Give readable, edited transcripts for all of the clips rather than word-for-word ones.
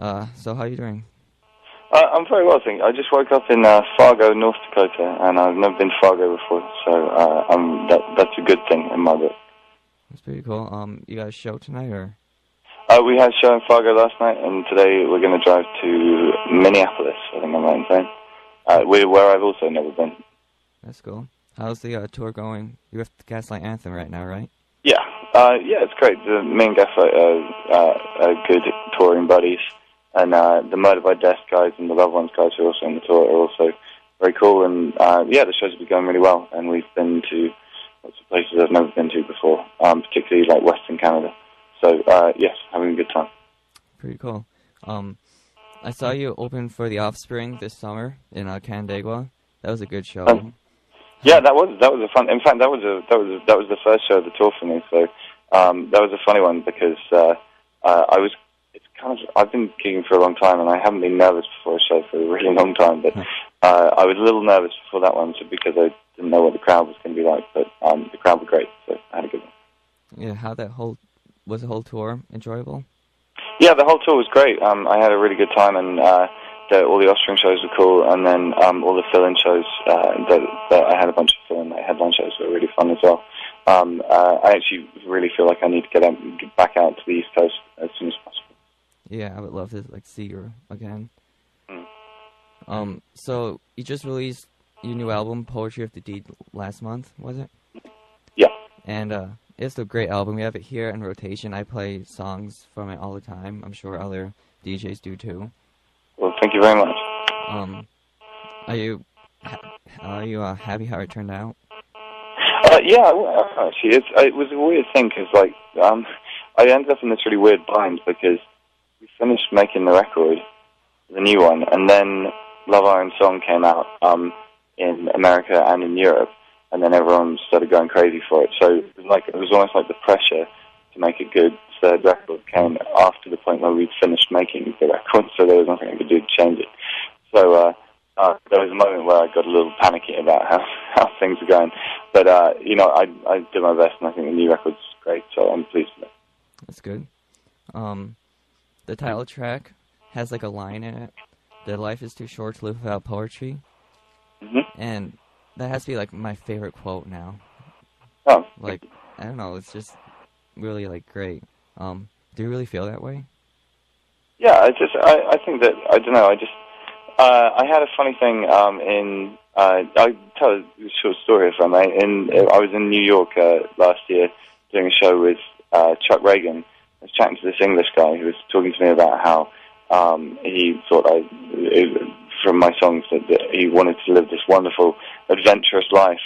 So how are you doing? I'm very well, thank you. I just woke up in Fargo, North Dakota, and I've never been to Fargo before, so that's a good thing in my book. That's pretty cool. You got a show tonight, or? We had a show in Fargo last night, and today we're going to drive to Minneapolis, I think I'm right in saying, where I've also never been. That's cool. How's the tour going? You're with the Gaslight Anthem right now, right? Yeah, it's great. The main Gaslight are good touring buddies, and the Murder by Death guys and the Loved Ones guys who are also on the tour are also very cool, and the shows have been going really well, and we've been to lots of places I've never been to before, particularly like Western Canada. So, yes, having a good time. Pretty cool. I saw you open for The Offspring this summer in Canandaigua. That was a good show. Yeah, that was a fun. In fact, that was the first show of the tour for me. So that was a funny one because I've been gigging for a long time, and I haven't been nervous before a show for a really long time. But I was a little nervous before that one, because I didn't know what the crowd was going to be like. But the crowd were great, so I had a good one. Yeah, was the whole tour enjoyable? Yeah, the whole tour was great. I had a really good time, and all the Offspring shows were cool, and then all the fill-in shows, that I had a bunch of fill-in headline shows were really fun as well. I actually really feel like I need to get back out to the East Coast as soon as possible. Yeah, I would love to see you again. Mm. So you just released your new album, Poetry of the Deed, last month, was it? Yeah. And it's a great album. We have it here in rotation. I play songs from it all the time. I'm sure other DJs do too. Well, thank you very much. Are you happy how it turned out? Yeah, actually, it was a weird thing because I ended up in this really weird bind because we finished making the record, the new one, and then Love Iron Song came out in America and in Europe, and then everyone started going crazy for it. So it was almost like the pressure to make a good third record came after the point where we'd finished making the record, so there was nothing I could do to change it. So there was a moment where I got a little panicky about how things were going. But, I did my best, and I think the new record's great, so I'm pleased with it. That's good. The title track has a line in it, that life is too short to live without poetry. Mm-hmm. And that has to be, my favorite quote now. Oh. I don't know, it's just really, great. Do you really feel that way? Yeah, I think that, I don't know, I had a funny thing I'll tell a short story if I may. I was in New York last year doing a show with Chuck Reagan. I was chatting to this English guy who was talking to me about how he thought from my songs that he wanted to live this wonderful, adventurous life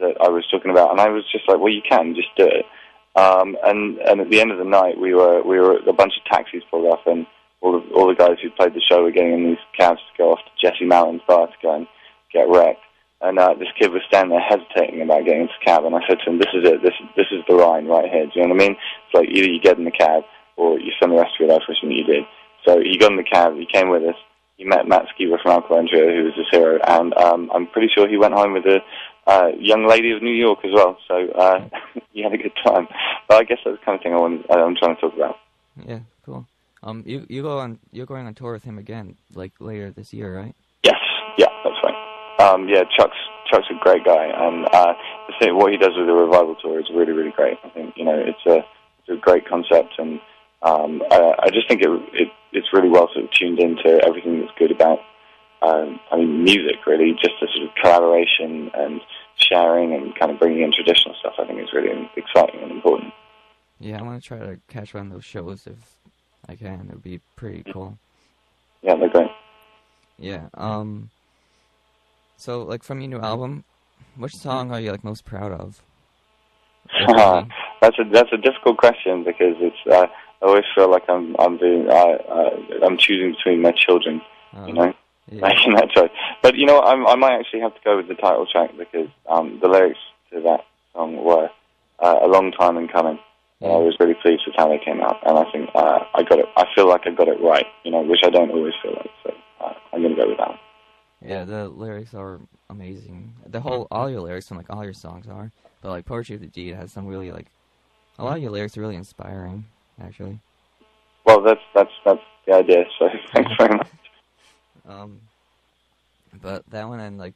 that I was talking about. And I was just like, well, you can, just do it. And at the end of the night, we were a bunch of taxis pulled up, and all the guys who played the show were getting in these cabs to go off to Jesse Mountain's bar to go and get wrecked. And this kid was standing there hesitating about getting into the cab, and I said to him, "This is it. This is the line right here. Do you know what I mean? It's like either you get in the cab or you spend the rest of your life wishing that you did." So he got in the cab. He came with us. He met Matt Skiba from Alkaline Trio, who was his hero, and I'm pretty sure he went home with a young lady of New York as well. So he had a good time. But I guess that's the kind of thing I'm trying to talk about. Yeah, cool. You're going on tour with him again, later this year, right? Yes, yeah, that's right. Chuck's a great guy, and what he does with the revival tour is really, really great. I think it's a great concept, and I just think it's really well sort of tuned into everything that's good about music. Really, just a sort of collaboration and sharing and kind of bringing in traditional stuff. I think is really exciting and important. Yeah, I want to try to catch one of those shows if I can. It would be pretty cool. Yeah, they're great. Yeah. So, from your new album, which song are you most proud of? That's a difficult question because it's I always feel like I'm choosing between my children, Yeah. making that choice. But I might actually have to go with the title track because the lyrics to that song were a long time in coming. And I was really pleased with how they came out, and I think I got it. I feel like I got it right, which I don't always feel like. So I'm going to go with that one. Yeah, the lyrics are amazing. All your lyrics and all your songs are, but Poetry of the Deed has some really a lot of your lyrics are really inspiring, actually. Well, that's the idea. So thanks very much. But that one and like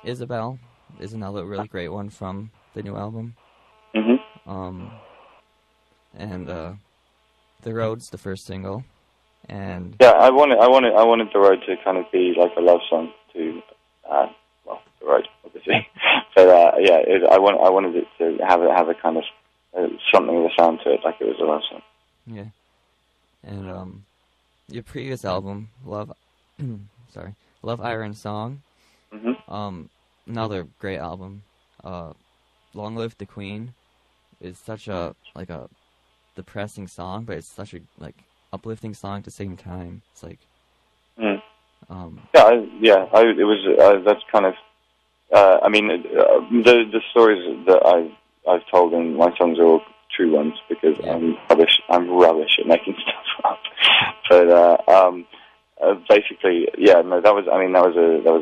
Isabel is another really great one from the new album. And The Road's the first single, and yeah, I wanted The Road to kind of be like a love song to, well, The Road, obviously, but yeah, I wanted it to have a kind of something of a sound to it, like it was a love song. Yeah, and your previous album, Love Iron Song, another great album. Long Live the Queen is such a depressing song, but it's such a like uplifting song at the same time. It's like, it was that's kind of, I mean, the stories that I've told in my songs are all true ones because I'm rubbish at making stuff up. But basically, yeah, no, that was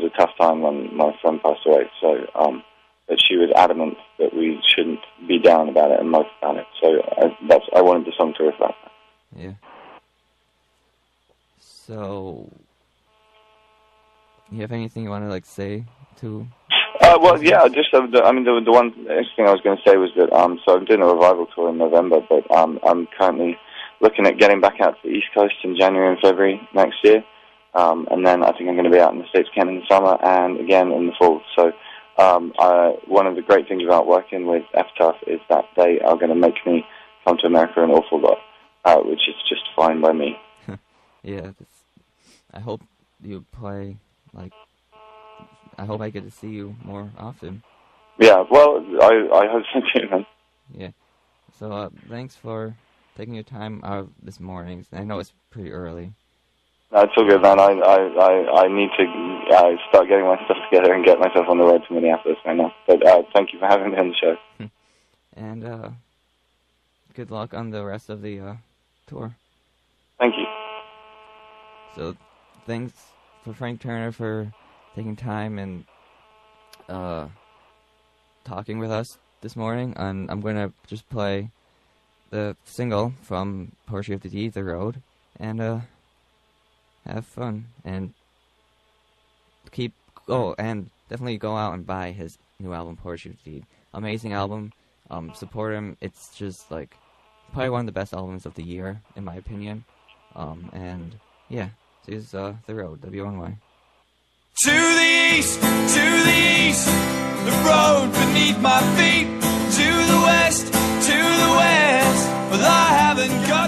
a tough time when my friend passed away. So that she was adamant that we shouldn't be down about it and mope about it. So I wanted the song to reflect that. Yeah. So, you have anything you want to like say to? Well, yeah, just the one next thing I was going to say was that so I'm doing a revival tour in November, but I'm currently looking at getting back out to the East Coast in January and February next year, and then I think I'm going to be out in the States again in the summer and again in the fall. So one of the great things about working with Epitaph is that they are going to make me come to America an awful lot, which is just fine by me. Yeah, I hope you play, like, I hope I get to see you more often. Yeah, well, I hope so too, man. Yeah. So, thanks for taking your time out this morning. I know it's pretty early. No, it's all good, man. I need to start getting my stuff together and get myself on the road to Minneapolis right now. But thank you for having me on the show. And good luck on the rest of the tour. Thank you. So, thanks for Frank Turner for taking time and talking with us this morning. And I'm going to just play the single from Poetry of the Deed, The Road, and have fun. And and definitely go out and buy his new album, Poetry of the Deed. Amazing album. Support him. It's just like probably one of the best albums of the year, in my opinion. And yeah, this is The Road, WONY. To the east, the road beneath my feet. To the west, well, I haven't got